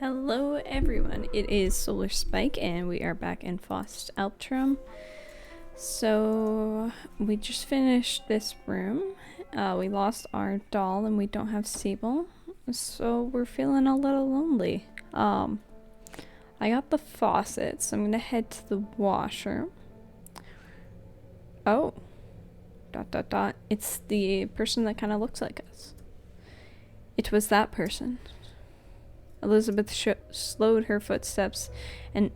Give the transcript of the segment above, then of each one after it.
Hello everyone, it is Solar Spike and we are back in Fausts Alptraum. So we just finished this room. We lost our doll and we don't have Sable, so we're feeling a little lonely. I got the faucet, so I'm gonna head to the washer. Oh, ... It's the person that kind of looks like us. It was that person. Elisabeth slowed her footsteps. An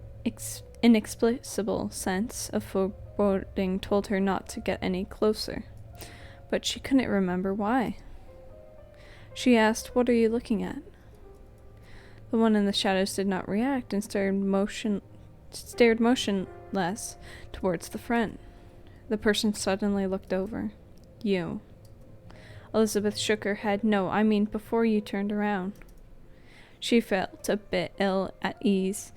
inexplicable sense of foreboding told her not to get any closer, but she couldn't remember why. She asked, "What are you looking at?" The one in the shadows did not react and stared motionless towards the front. The person suddenly looked over. "You." Elisabeth shook her head. "No, I mean before you turned around." She felt a bit ill at ease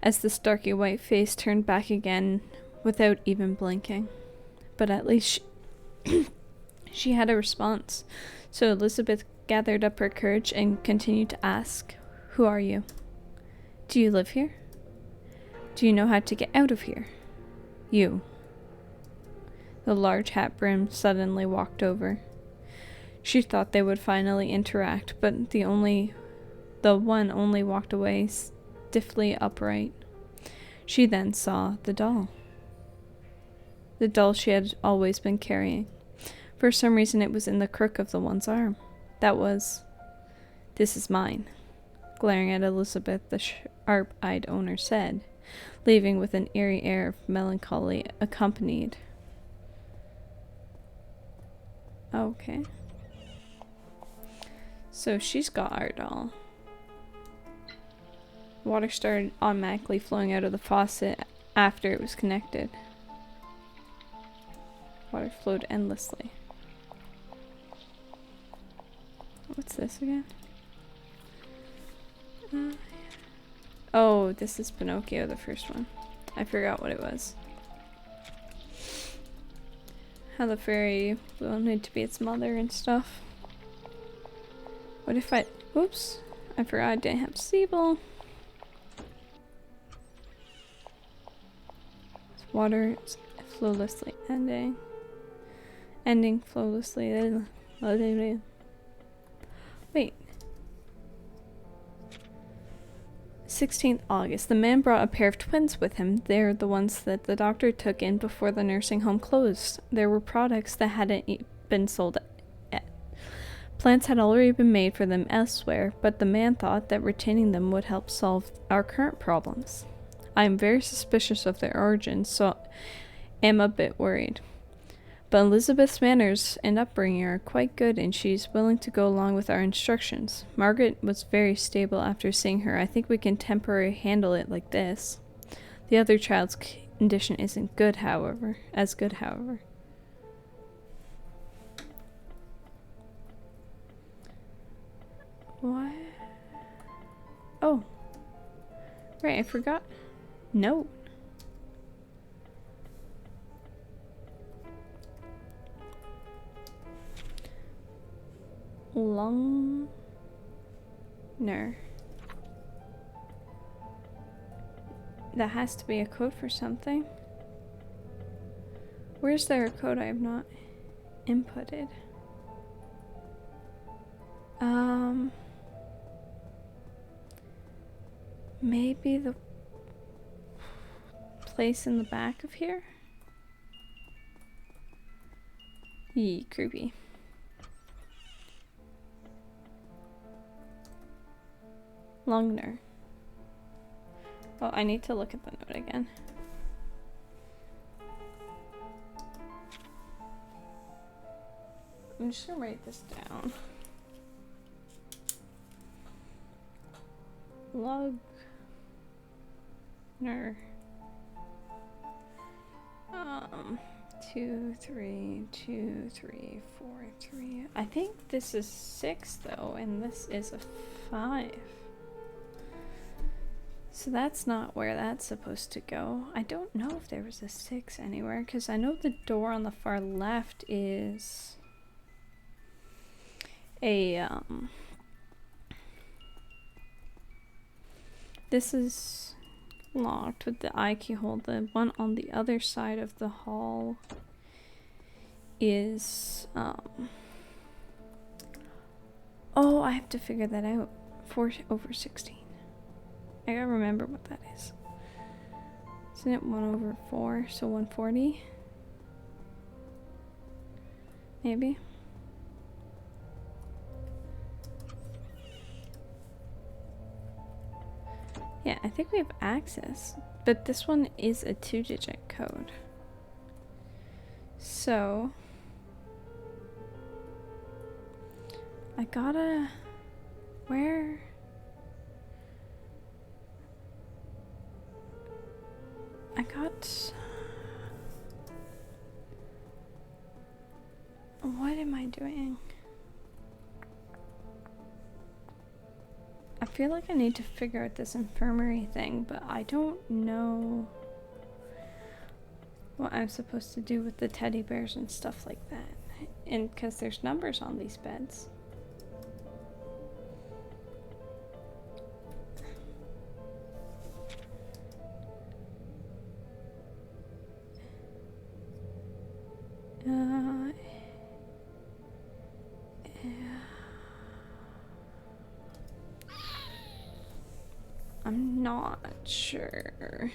as the starky white face turned back again without even blinking. But at least she had a response. So Elisabeth gathered up her courage and continued to ask, "Who are you? Do you live here? Do you know how to get out of here? You." The large hat brim suddenly walked over. She thought they would finally interact, but the one only walked away stiffly upright. She then saw the doll. The doll she had always been carrying. For some reason it was in the crook of the one's arm. That was, "This is mine," glaring at Elisabeth, the sharp-eyed owner said, leaving with an eerie air of melancholy accompanied. Okay. So she's got our doll. Water started automatically flowing out of the faucet after it was connected. Water flowed endlessly. What's this again? Oh, this is Pinocchio, the first one. I forgot what it was. How the fairy wanted to be its mother and stuff. What if I... Whoops. I forgot I didn't have Sable. Water flowlessly ending flowlessly. Wait. 16th August. The man brought a pair of twins with him. They're the ones that the doctor took in before the nursing home closed. There were products that hadn't been sold yet. Plans had already been made for them elsewhere, but the man thought that retaining them would help solve our current problems. I am very suspicious of their origins, so am a bit worried. But Elisabeth's manners and upbringing are quite good, and she's willing to go along with our instructions. Margaret was very stable after seeing her. I think we can temporarily handle it like this. The other child's condition isn't good, however. What? Oh. Right, I forgot. No. Lungner. That has to be a code for something. Where's there a code I have not inputted? Maybe the place in the back of here? Yee, creepy. Lungner. Oh, I need to look at the note again. I'm just gonna write this down. Lugner. 2, 3, 2, 3, 4, 3. I think this is 6 though, and this is a 5. So that's not where that's supposed to go. I don't know if there was a 6 anywhere, because I know the door on the far left is a This is locked with the eye keyhole. The one on the other side of the hall is, oh, I have to figure that out. 4/16. I gotta remember what that is. Isn't it 1/4? So 140? Maybe? Yeah, I think we have access. But this one is a 2-digit code. So I gotta... Where? I got... What am I doing? I feel like I need to figure out this infirmary thing, but I don't know what I'm supposed to do with the teddy bears and stuff like that. And because there's numbers on these beds. I'm not sure.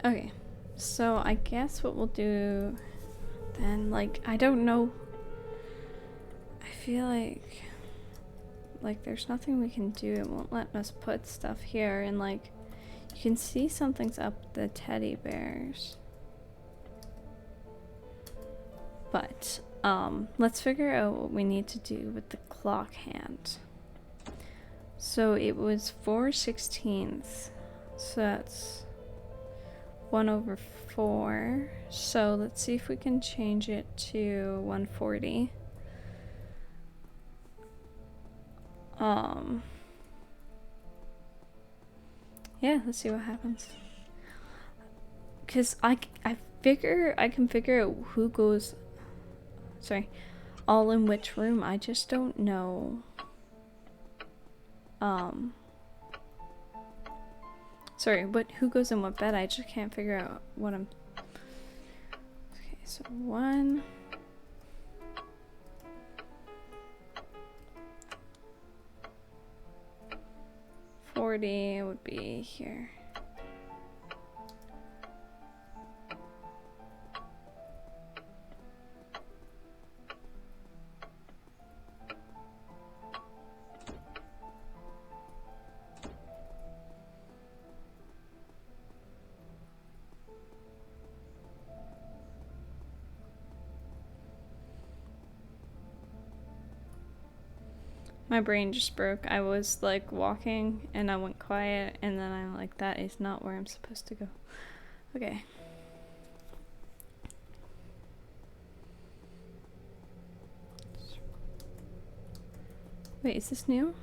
Okay, so I guess what we'll do then, like, I don't know. I feel like there's nothing we can do. It won't let us put stuff here, and like, you can see something's up the teddy bears. But, let's figure out what we need to do with the clock hand. So it was 4/16, so that's 1/4. So let's see if we can change it to 140. Yeah, let's see what happens. Because I figure I can figure out who goes, all in which room. I just don't know. Who goes in what bed? I just can't figure out what I'm... Okay, so 140 would be here. My brain just broke. I was like walking and I went quiet and then I'm like, that is not where I'm supposed to go. Okay. Wait, is this new?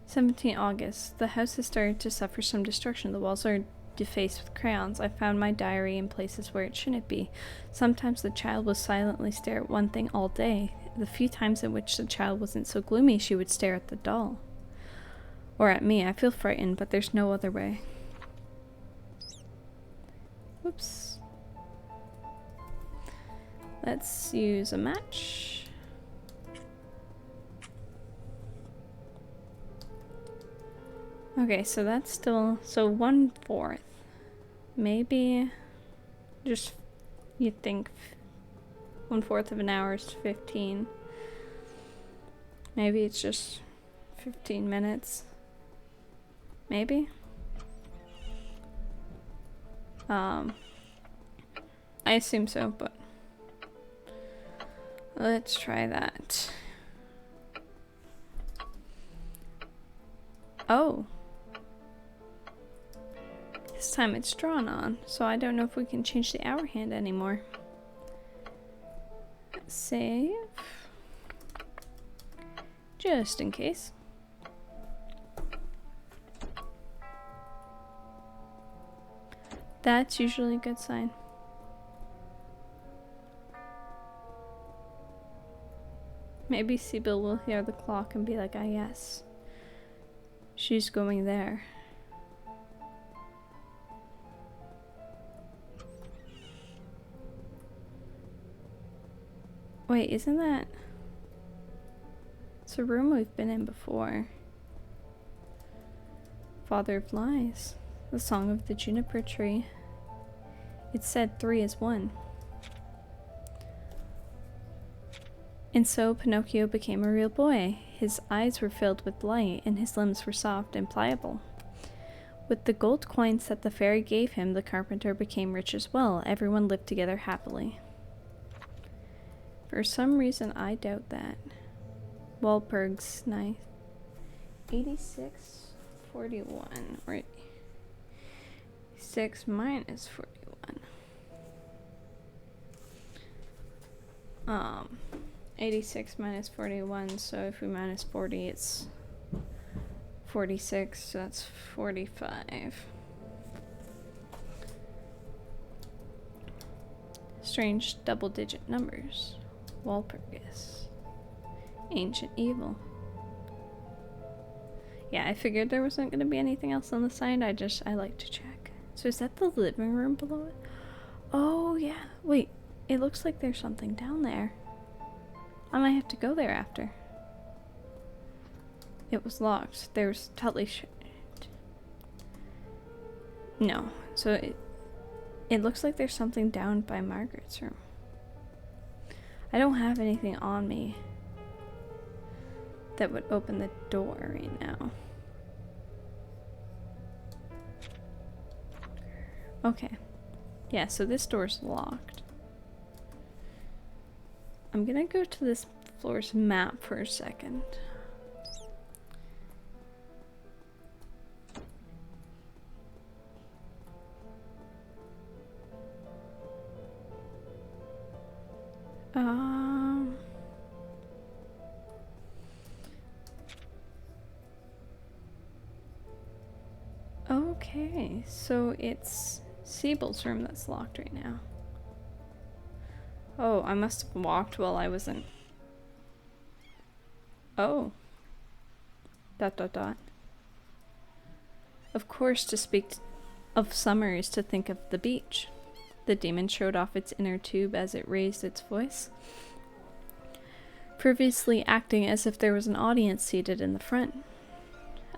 17 August. The house has started to suffer some destruction. The walls are defaced with crayons. I found my diary in places where it shouldn't be. Sometimes the child would silently stare at one thing all day. The few times in which the child wasn't so gloomy, she would stare at the doll. Or at me. I feel frightened, but there's no other way. Whoops. Let's use a match. Okay, so that's still... So 1/4. Maybe... Just... You'd think... 1/4 of an hour is 15. Maybe it's just 15 minutes. Maybe? I assume so, but let's try that. Oh. This time it's drawn on, so I don't know if we can change the hour hand anymore. Save. Just in case. That's usually a good sign. Maybe Sibyl will hear the clock and be like, ah yes, she's going there. Wait, isn't that... It's a room we've been in before. Father of Lies. The Song of the Juniper Tree. It said 3 is 1. And so Pinocchio became a real boy. His eyes were filled with light, and his limbs were soft and pliable. With the gold coins that the fairy gave him, the carpenter became rich as well. Everyone lived together happily. For some reason, I doubt that. Walpurg's knife. 8641. Or 6 minus 41. 86 minus 41, so if we minus 40, it's 46, so that's 45. Strange double-digit numbers. Walpurgis. Ancient evil. Yeah, I figured there wasn't going to be anything else on the side. I like to check. So is that the living room below it? Oh, yeah. Wait, it looks like there's something down there. I might have to go there after. It was locked. There's totally no. So it looks like there's something down by Margaret's room. I don't have anything on me that would open the door right now. Okay. Yeah, so this door's locked. I'm gonna go to this floor's map for a second. Okay, so it's Sibyl's room that's locked right now. Oh, I must have walked while I was in... Oh. ... Of course, to speak of summer is to think of the beach. The demon showed off its inner tube as it raised its voice, previously acting as if there was an audience seated in the front.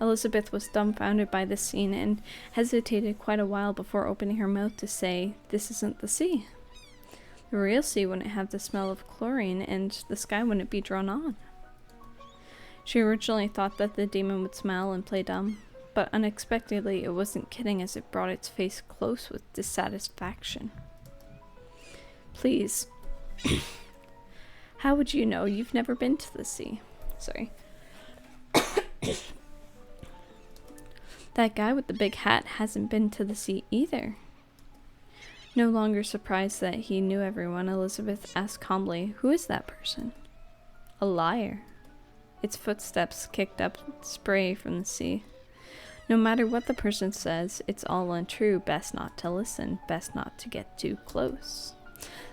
Elisabeth was dumbfounded by this scene and hesitated quite a while before opening her mouth to say, "This isn't the sea. The real sea wouldn't have the smell of chlorine, and the sky wouldn't be drawn on." She originally thought that the demon would smile and play dumb, but unexpectedly it wasn't kidding as it brought its face close with dissatisfaction. "Please. How would you know? You've never been to the sea." Sorry. "That guy with the big hat hasn't been to the sea either." No longer surprised that he knew everyone, Elisabeth asked calmly, "Who is that person?" "A liar." Its footsteps kicked up spray from the sea. "No matter what the person says, it's all untrue. Best not to listen. Best not to get too close,"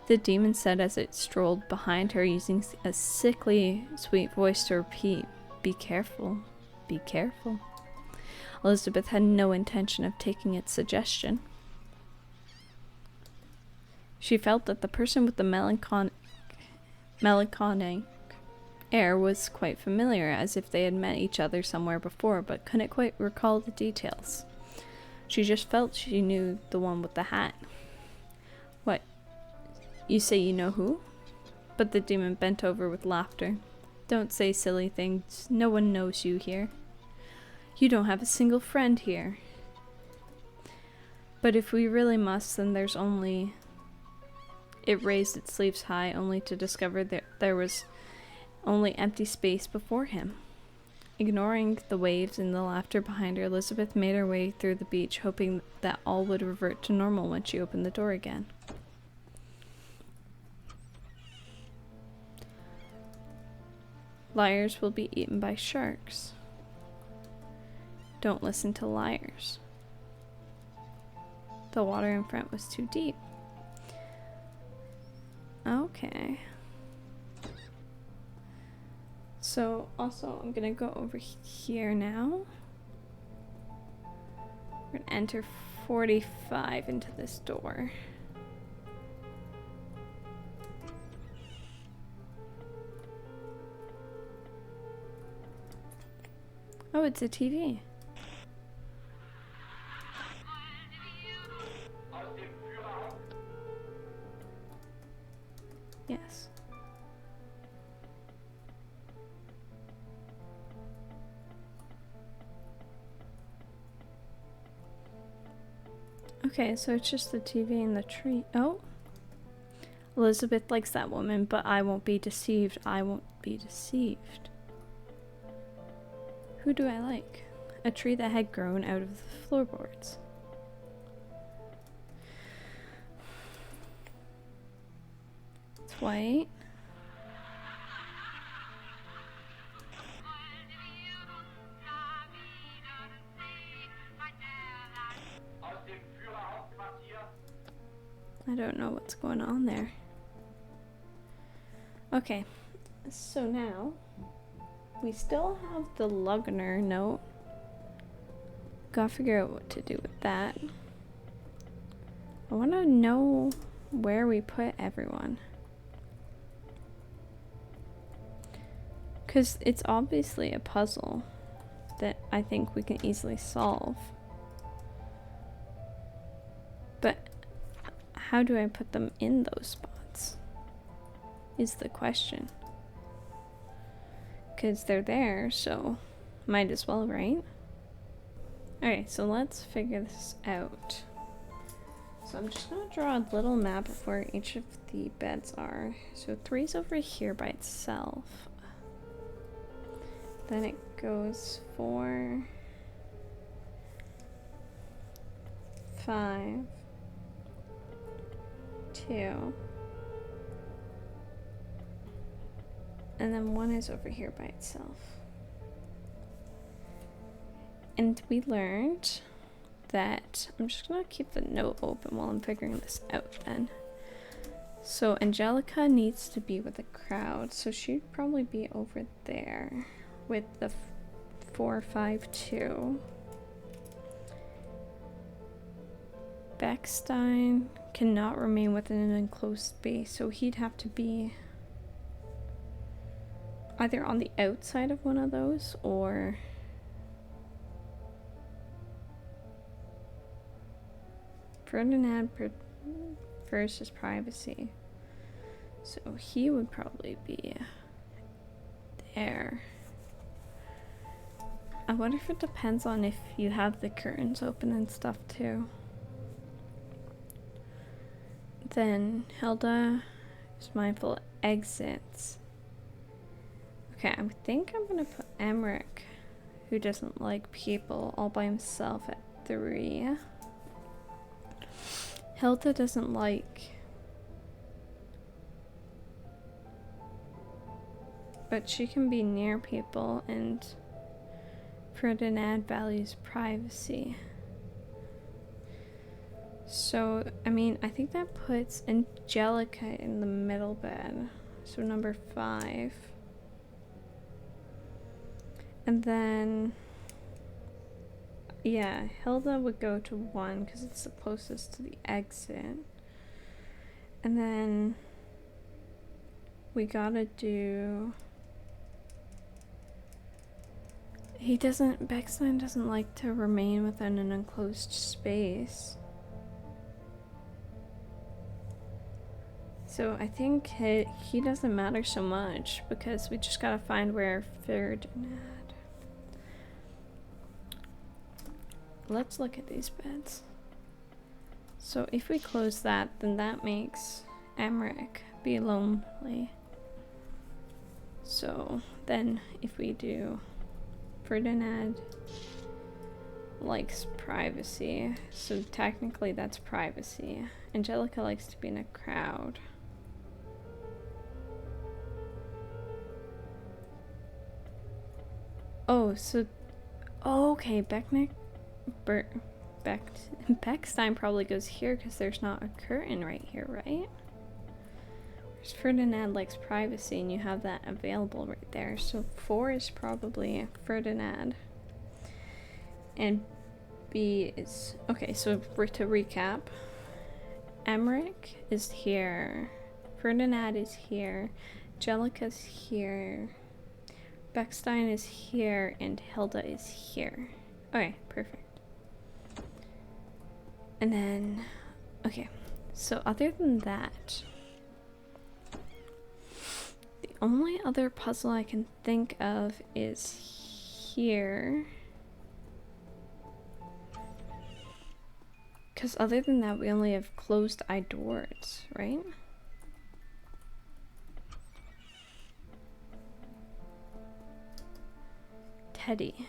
the demon said as it strolled behind her, using a sickly sweet voice to repeat, "Be careful. Be careful." Elisabeth had no intention of taking its suggestion. She felt that the person with the melancholic air was quite familiar, as if they had met each other somewhere before, but couldn't quite recall the details. She just felt she knew the one with the hat. "What? You say you know who?" But the demon bent over with laughter. "Don't say silly things. No one knows you here. You don't have a single friend here. But if we really must, then there's only..." It raised its sleeves high, only to discover that there was only empty space before him. Ignoring the waves and the laughter behind her, Elisabeth made her way through the beach, hoping that all would revert to normal when she opened the door again. "Liars will be eaten by sharks. Don't listen to liars." The water in front was too deep. Okay. So also I'm gonna go over here now. We're gonna enter 45 into this door. Oh, it's a TV. Yes. Okay, so it's just the TV and the tree. Oh. Elisabeth likes that woman, but I won't be deceived. I won't be deceived. Who do I like? A tree that had grown out of the floorboards. It's white. I don't know what's going on there. Okay, so now we still have the Lugner note. Gotta figure out what to do with that. I want to know where we put everyone. Because it's obviously a puzzle that I think we can easily solve. But how do I put them in those spots? Is the question. Because they're there, so might as well, right? Alright, so let's figure this out. So I'm just going to draw a little map of where each of the beds are. So 3's over here by itself. Then it goes 4, 5, 2, and then 1 is over here by itself. And we learned that, I'm just gonna keep the note open while I'm figuring this out then. So Angelica needs to be with the crowd, so she'd probably be over there with the 4, 5, 2. Beckstein cannot remain within an enclosed space, so he'd have to be either on the outside of one of those or Ferdinand prefers his privacy, so he would probably be there. I wonder if it depends on if you have the curtains open and stuff too. Then Hilda is mindful exits. Okay, I think I'm gonna put Emmerich, who doesn't like people, all by himself at 3. Hilda doesn't like, but she can be near people, and Ferdinand values privacy. So, I mean, I think that puts Angelica in the middle bed. So number 5. And then, yeah, Hilda would go to 1 because it's the closest to the exit. And then we gotta do... Beckstein doesn't like to remain within an enclosed space. So I think he doesn't matter so much because we just gotta find where Ferdinand. Let's look at these beds. So if we close that, then that makes Emmerich be lonely. So then if we do Ferdinand likes privacy, so technically that's privacy. Angelica likes to be in a crowd. Oh, so okay, Beckstein probably goes here because there's not a curtain right here, right? Ferdinand likes privacy, and you have that available right there. So 4 is probably Ferdinand. And B is... Okay, so to recap. Emmerich is here. Ferdinand is here. Jellica's here. Beckstein is here. And Hilda is here. Okay, perfect. And then... Okay, so other than that... The only other puzzle I can think of is here. Because other than that, we only have closed eye doors, right? Teddy.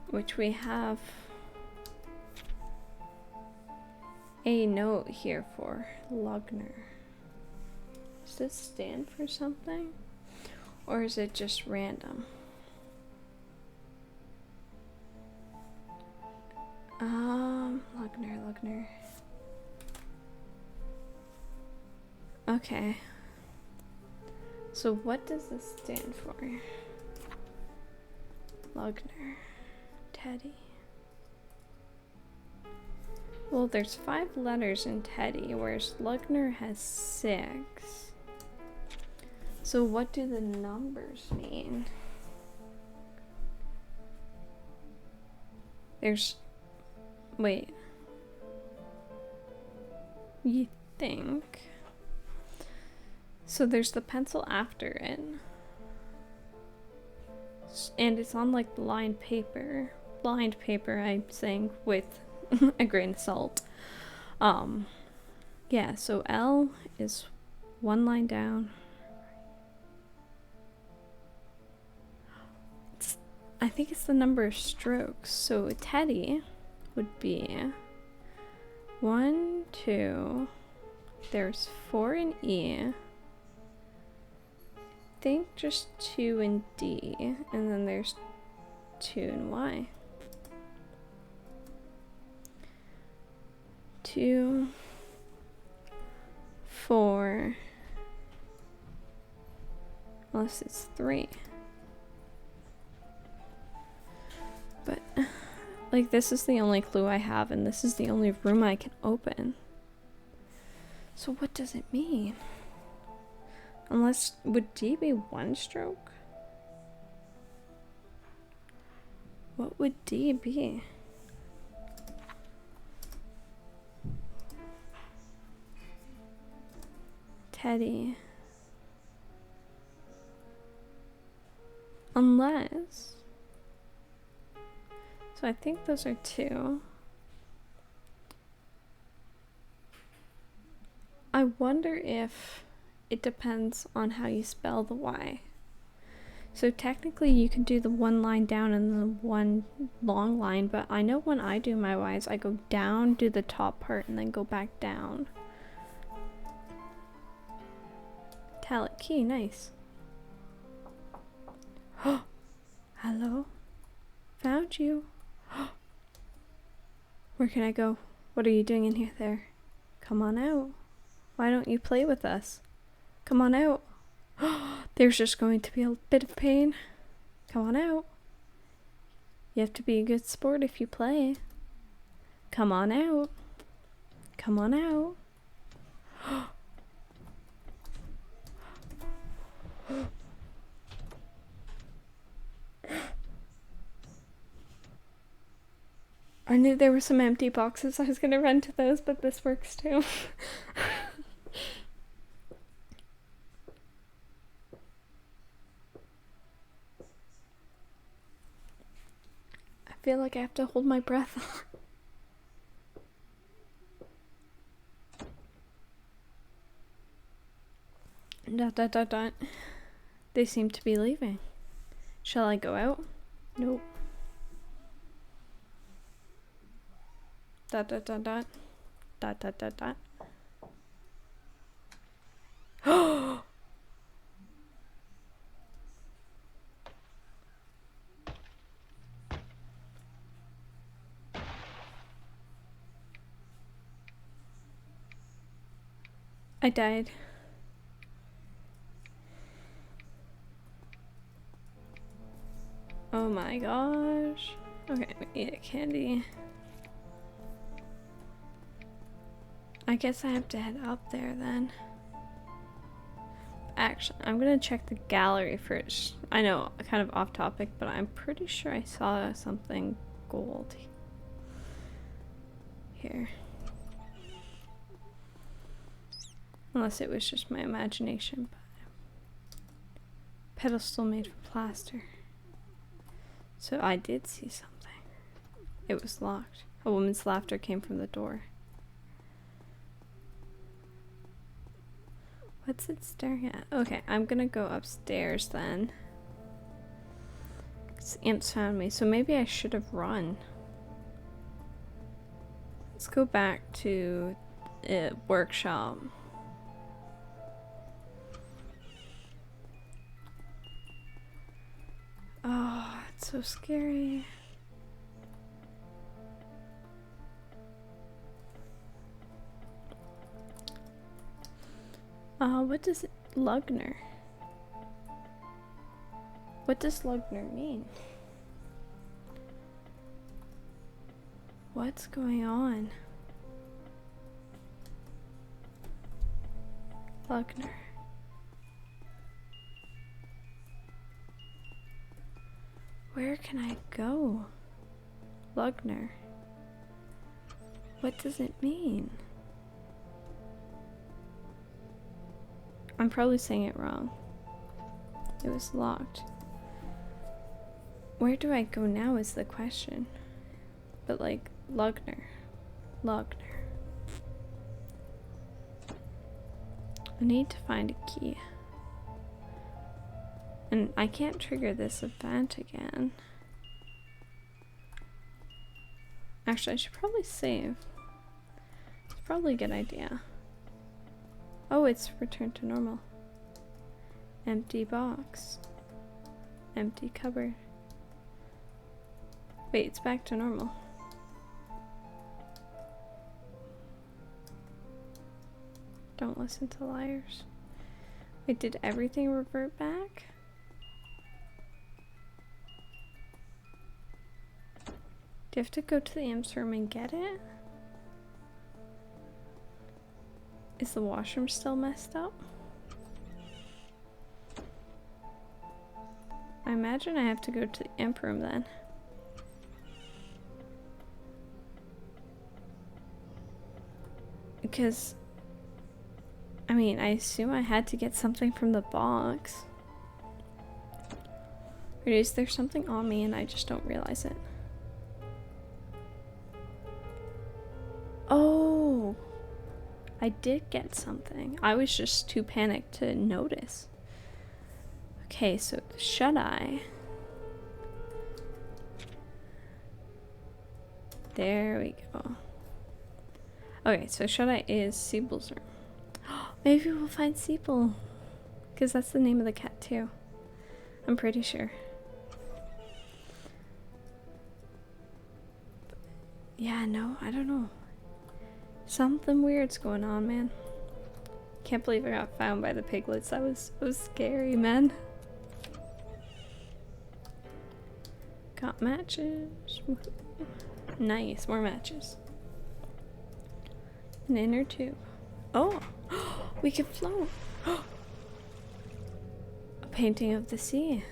Which we have a note here for Lugner. Does this stand for something? Or is it just random? Lugner. Okay. So what does this stand for? Lugner. Teddy. Well, there's 5 letters in Teddy, whereas Lugner has 6. So what do the numbers mean? There's... Wait. You think? So there's the pencil after it. And it's on like lined paper. Lined paper, I'm saying with a grain of salt. Yeah, so L is 1 line down. I think it's the number of strokes. So Teddy would be 1, 2. There's 4 in E. I think just 2 in D. And then there's 2 in Y. 2, 4. Unless it's 3. But, like, this is the only clue I have, and this is the only room I can open. So what does it mean? Unless, would D be 1 stroke? What would D be? Teddy. Unless... So I think those are 2. I wonder if it depends on how you spell the Y. So technically you can do the 1 line down and the 1 long line, but I know when I do my Ys, I go down, do the top part, and then go back down. Metallic key, nice. Hello? Found you. Where can I go? What are you doing in here there? Come on out. Why don't you play with us? Come on out. There's just going to be a bit of pain. Come on out. You have to be a good sport if you play. Come on out. Come on out. I knew there were some empty boxes. I was gonna run to those, but this works too. I feel like I have to hold my breath. Dot dot dot dot. They seem to be leaving. Shall I go out? Nope. Dot dot dot dot. Dot dot dot dot. I died. Oh my gosh. Okay, we need a candy. I guess I have to head up there then. Actually, I'm gonna check the gallery first. I know, kind of off topic, but I'm pretty sure I saw something gold here. Unless it was just my imagination, but pedestal made from plaster. So I did see something. It was locked. A woman's laughter came from the door. What's it staring at? Okay, I'm gonna go upstairs then. Imps found me, so maybe I should have run. Let's go back to the workshop. Oh, it's so scary. What does it... Lugner? What does Lugner mean? What's going on? Lugner. Where can I go? Lugner. What does it mean? I'm probably saying it wrong. It was locked. Where do I go now is the question. But like, Lugner. Lugner. I need to find a key. And I can't trigger this event again. Actually, I should probably save. It's probably a good idea. Oh, it's returned to normal. Empty box. Empty cupboard. Wait, it's back to normal. Don't listen to liars. Wait, did everything revert back? Do you have to go to the imp's room and get it? Is the washroom still messed up? I imagine I have to go to the imp room then. Because, I mean, I assume I had to get something from the box. Or is there something on me and I just don't realize it? Oh! I did get something. I was just too panicked to notice. Okay, so the shut-eye. There we go. Okay, so shut-eye is Siebel's room. Maybe we'll find Siebel. Because that's the name of the cat too. I'm pretty sure. Yeah, no, I don't know. Something weird's going on, man. Can't believe I got found by the piglets. That was scary, man. Got matches. Nice, more matches. An inner tube. Oh, we can float. A painting of the sea.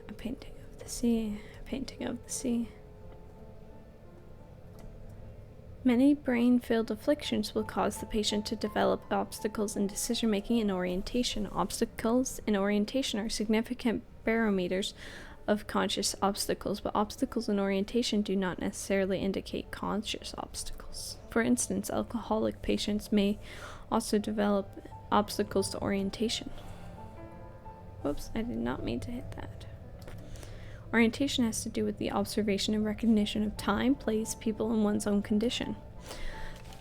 A painting of the sea. A painting of the sea. Many brain-filled afflictions will cause the patient to develop obstacles in decision-making and orientation. Obstacles in orientation are significant barometers of conscious obstacles, but obstacles in orientation do not necessarily indicate conscious obstacles. For instance, alcoholic patients may also develop obstacles to orientation. Whoops, I did not mean to hit that. Orientation has to do with the observation and recognition of time, place, people, and one's own condition.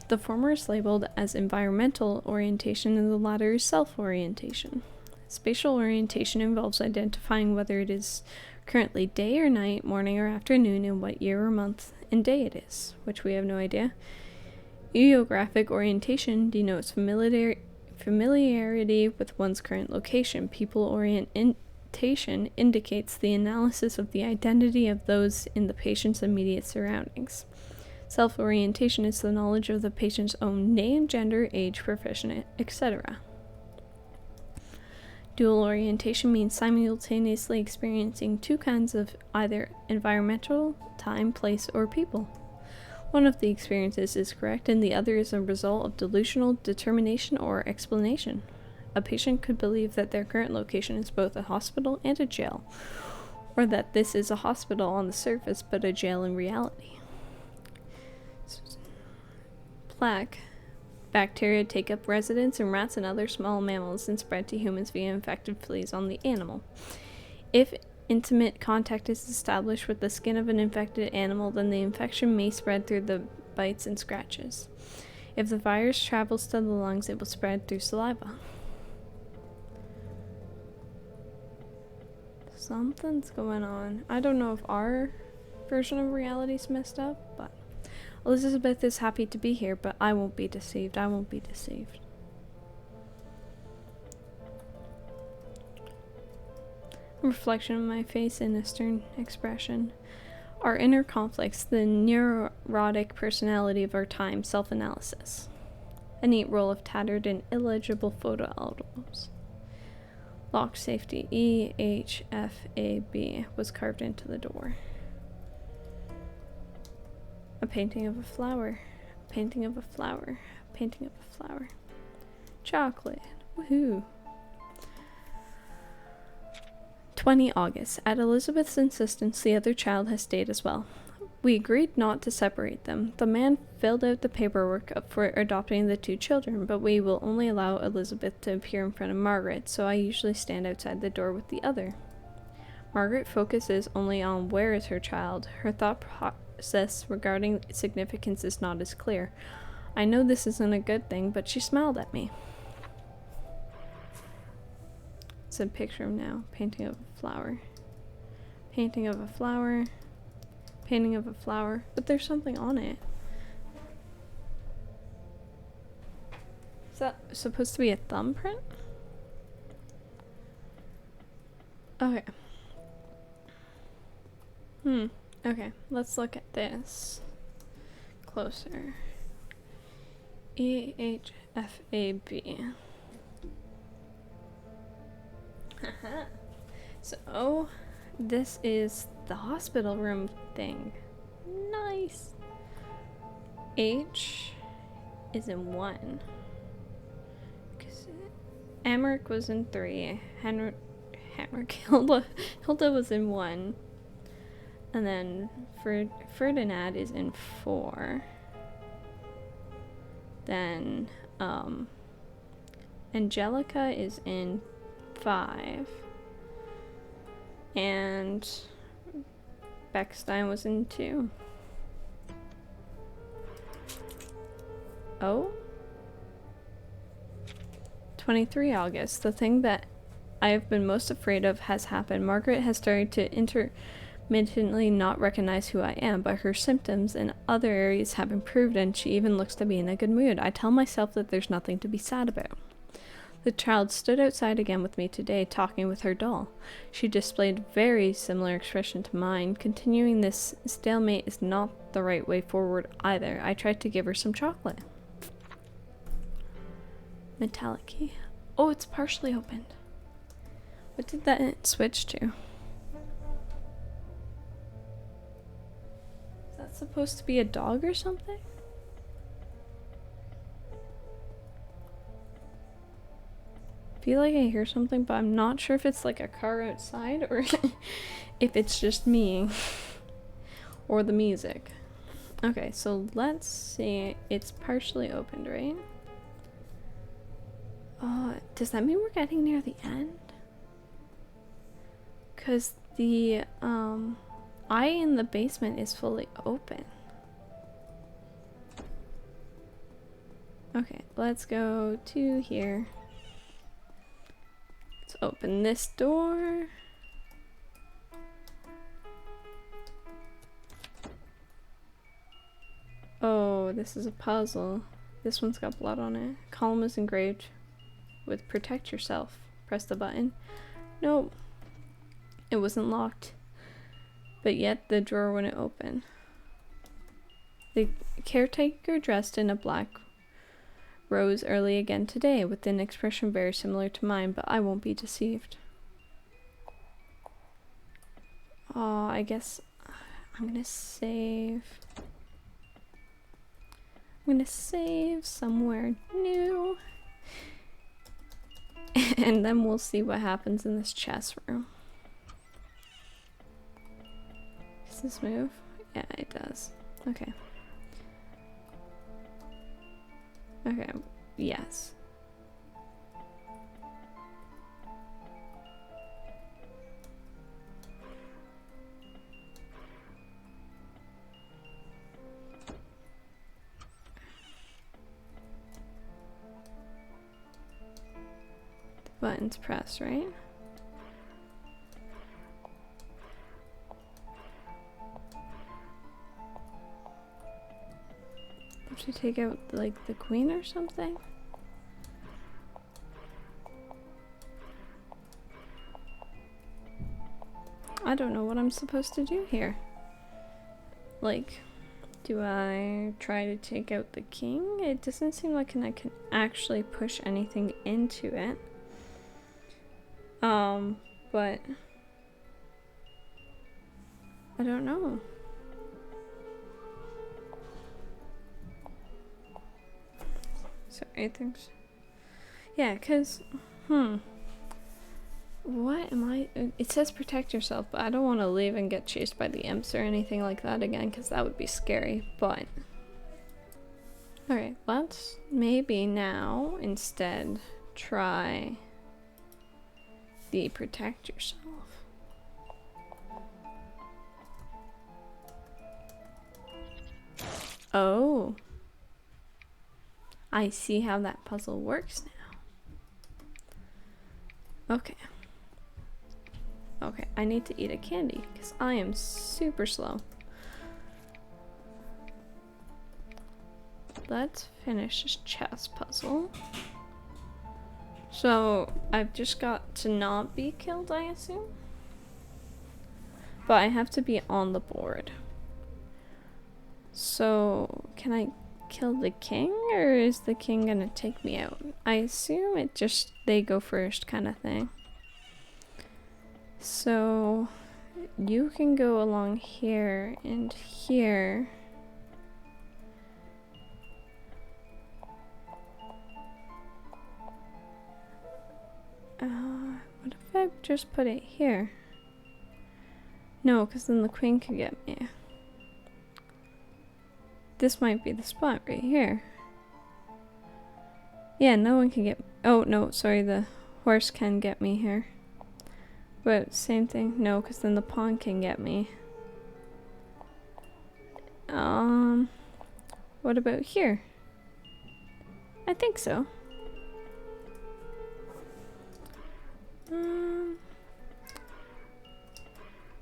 The former is labeled as environmental orientation and the latter is self-orientation. Spatial orientation involves identifying whether it is currently day or night, morning or afternoon, and what year or month and day it is, which we have no idea. Geographic orientation denotes familiarity with one's current location. People orientation indicates the analysis of the identity of those in the patient's immediate surroundings. Self-orientation is the knowledge of the patient's own name, gender, age, profession, etc. Dual orientation means simultaneously experiencing two kinds of either environmental, time, place, or people. One of the experiences is correct and the other is a result of delusional determination or explanation. A patient could believe that their current location is both a hospital and a jail, or that this is a hospital on the surface but a jail in reality. Plaque. Bacteria take up residence in rats and other small mammals and spread to humans via infected fleas on the animal. If intimate contact is established with the skin of an infected animal, then the infection may spread through the bites and scratches. If the virus travels to the lungs, it will spread through saliva. Something's going on. I don't know if our version of reality's messed up, but Elisabeth is happy to be here, but I won't be deceived. I won't be deceived. A reflection of my face in a stern expression. Our inner conflicts, the neurotic personality of our time, self-analysis. A neat roll of tattered and illegible photo albums. Lock safety EHFAB was carved into the door. A painting of a flower. A painting of a flower. A painting of a flower. Chocolate. Woohoo. 20 August. At Elisabeth's insistence, the other child has stayed as well. We agreed not to separate them. The man filled out the paperwork for adopting the two children, but we will only allow Elisabeth to appear in front of Margaret, so I usually stand outside the door with the other. Margaret focuses only on where is her child. Her thought process regarding significance is not as clear. I know this isn't a good thing, but she smiled at me. It's a picture now. Painting of a flower. Painting of a flower. Painting of a flower. But there's something on it. Is that supposed to be a thumbprint? Okay. Okay, let's look at this closer. EHFAB. So, this is the hospital room thing. Nice. H is in 1. Amric was in 3. Hilda was in 1. And then Ferdinand is in 4. Then Angelica is in 5. And Beckstein was in 2. Oh? 23 August. The thing that I have been most afraid of has happened. Margaret has started to intermittently not recognize who I am, but her symptoms in other areas have improved and she even looks to be in a good mood. I tell myself that there's nothing to be sad about. The child stood outside again with me today, talking with her doll. She displayed very similar expression to mine. Continuing this stalemate is not the right way forward either. I tried to give her some chocolate. Metallic key. Oh, it's partially opened. What did that switch to? Is that supposed to be a dog or something? I feel like I hear something, but I'm not sure if it's like a car outside or if it's just me or the music. Okay, so let's see. It's partially opened, right? Does that mean we're getting near the end? Because the eye in the basement is fully open. Okay, let's go to here. Let's open this door. Oh, this is a puzzle. This one's got blood on it. Column is engraved. with protect yourself. Press the button. No, it wasn't locked. But yet the drawer wouldn't open. The caretaker, dressed in a black, rose early again today with an expression very similar to mine, but I won't be deceived. Oh, I guess I'm gonna save. I'm gonna save somewhere new. And then we'll see what happens in this chest room. Does this move? Yeah, it does. Okay. Okay, yes. The button's pressed, right? To take out like the queen or something? I don't know what I'm supposed to do here. Like, do I try to take out the king? It doesn't seem like I can actually push anything into it. But I don't know. Sorry, things. Yeah, cause, what am I? It says protect yourself, but I don't want to leave and get chased by the imps or anything like that again, cause that would be scary. But alright, let's maybe now instead try the protect yourself. Oh. I see how that puzzle works now. Okay. Okay, I need to eat a candy because I am super slow. Let's finish this chess puzzle. So, I've just got to not be killed, I assume? But I have to be on the board. So, can I kill the king, or is the king gonna take me out? I assume it just they go first kind of thing. So you can go along here and here. What if I just put it here? No, because then the queen could get me. This might be the spot right here. Yeah, no one can get... Oh, no, sorry, the horse can get me here. But same thing. No, because then the pawn can get me. What about here? I think so.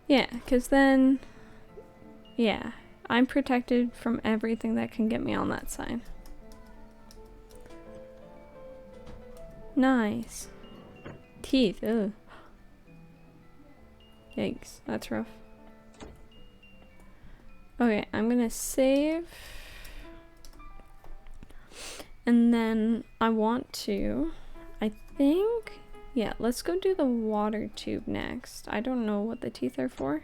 Yeah, because then... Yeah. I'm protected from everything that can get me on that side. Nice. Teeth, ugh. Yikes, that's rough. Okay, I'm gonna save. And then I want to, I think, yeah, let's go do the water tube next. I don't know what the teeth are for.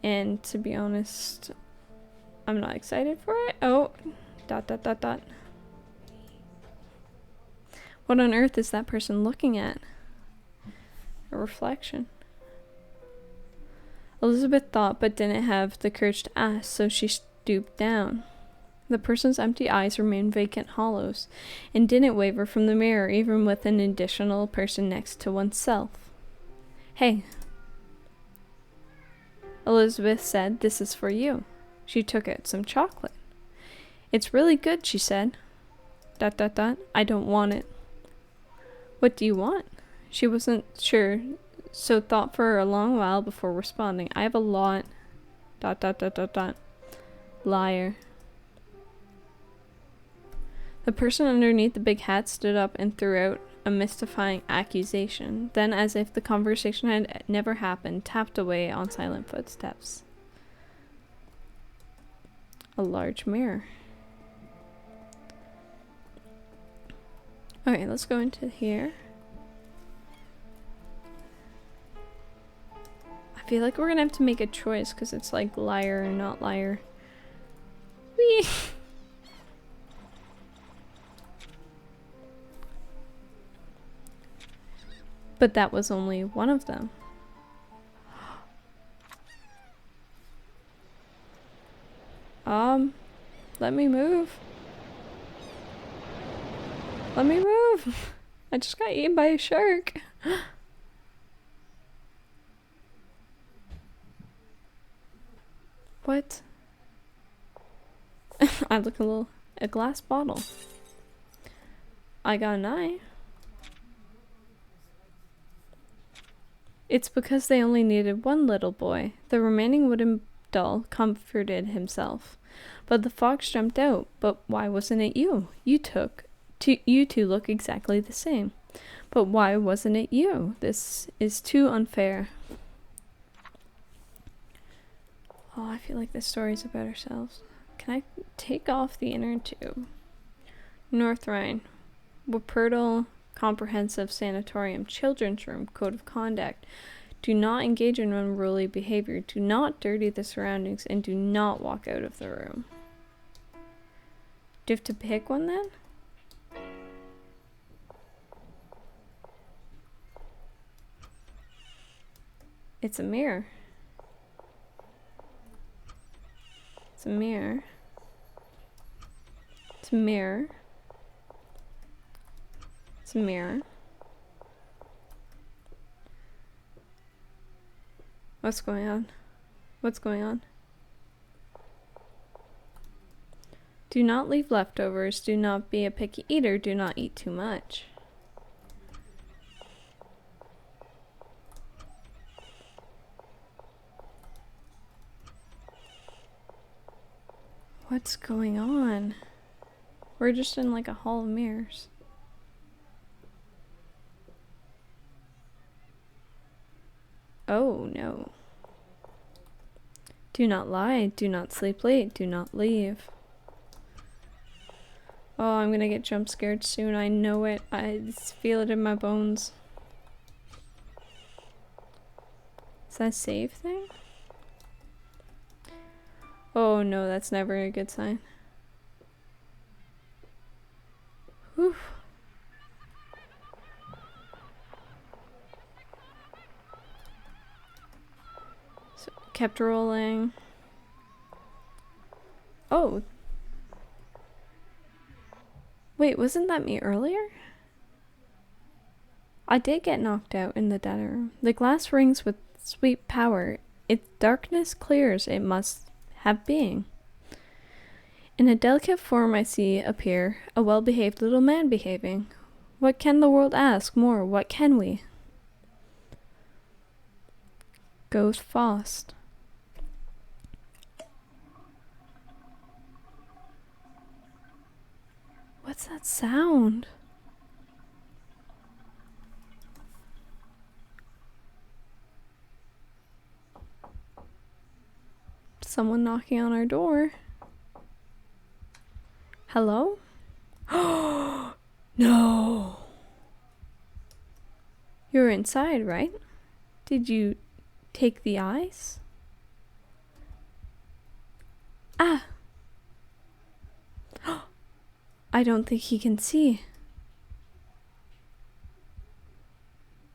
And to be honest, I'm not excited for it. Oh, ... What on earth is that person looking at? A reflection. Elisabeth thought but didn't have the courage to ask, so she stooped down. The person's empty eyes remained vacant hollows and didn't waver from the mirror even with an additional person next to oneself. Hey. Elisabeth said, "This is for you." She took out some chocolate. "It's really good," she said. ... I don't want it. What do you want? She wasn't sure, so thought for a long while before responding. I have a lot... ... Liar. The person underneath the big hat stood up and threw out a mystifying accusation, then, as if the conversation had never happened, tapped away on silent footsteps. A large mirror. Okay, let's go into here. I feel like we're gonna have to make a choice because it's like liar or not liar. Whee! But that was only one of them. Let me move. Let me move. I just got eaten by a shark. What? I look a glass bottle. I got an eye. It's because they only needed one little boy. The remaining wooden doll comforted himself. But the fox jumped out. But why wasn't it you? You two look exactly the same. But why wasn't it you? This is too unfair. Oh, I feel like this story's about ourselves. Can I take off the inner tube? North Rhine. Wuppertal Comprehensive Sanatorium. Children's Room. Code of Conduct. Do not engage in unruly behavior. Do not dirty the surroundings. And do not walk out of the room. Do you have to pick one then? It's a mirror. It's a mirror. It's a mirror. It's a mirror. What's going on? What's going on? Do not leave leftovers. Do not be a picky eater. Do not eat too much. What's going on? We're just in like a hall of mirrors. Oh no. Do not lie. Do not sleep late. Do not leave. Oh, I'm gonna get jump scared soon. I know it. I just feel it in my bones. Is that a save thing? Oh no, that's never a good sign. Whew. So, kept rolling. Oh. Wait, wasn't that me earlier? I did get knocked out in the data room. The glass rings with sweet power. Its darkness clears. It must have being. In a delicate form I see appear a well-behaved little man behaving. What can the world ask more? What can we? Ghost Faust. What's that sound? Someone knocking on our door. Hello? Oh, no. You're inside, right? Did you take the eyes? Ah. I don't think he can see.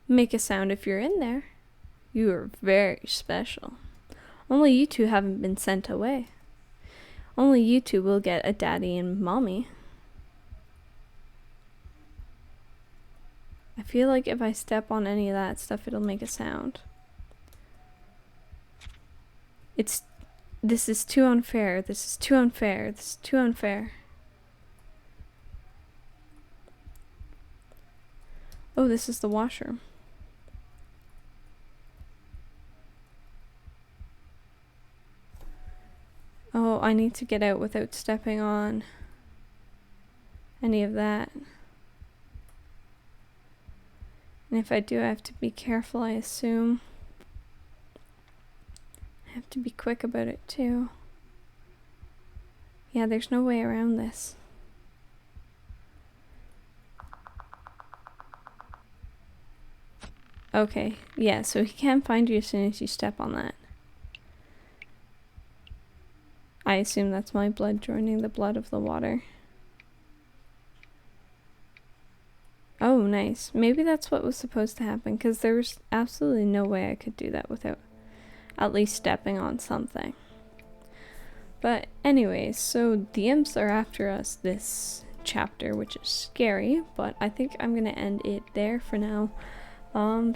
Make a sound if you're in there. You are very special. Only you two haven't been sent away. Only you two will get a daddy and mommy. I feel like if I step on any of that stuff, it'll make a sound. This is too unfair. This is too unfair. This is too unfair. Oh, this is the washroom. Oh, I need to get out without stepping on any of that. And if I do, I have to be careful, I assume. I have to be quick about it too. Yeah, there's no way around this. Okay, yeah, so he can find you as soon as you step on that. I assume that's my blood joining the blood of the water. Oh, nice. Maybe that's what was supposed to happen, because there was absolutely no way I could do that without at least stepping on something. But anyways, so the imps are after us this chapter, which is scary, but I think I'm going to end it there for now.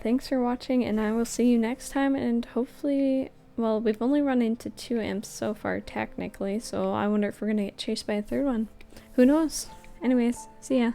Thanks for watching, and I will see you next time, and hopefully, well, we've only run into 2 imps so far, technically, so I wonder if we're going to get chased by a 3rd one. Who knows? Anyways, see ya.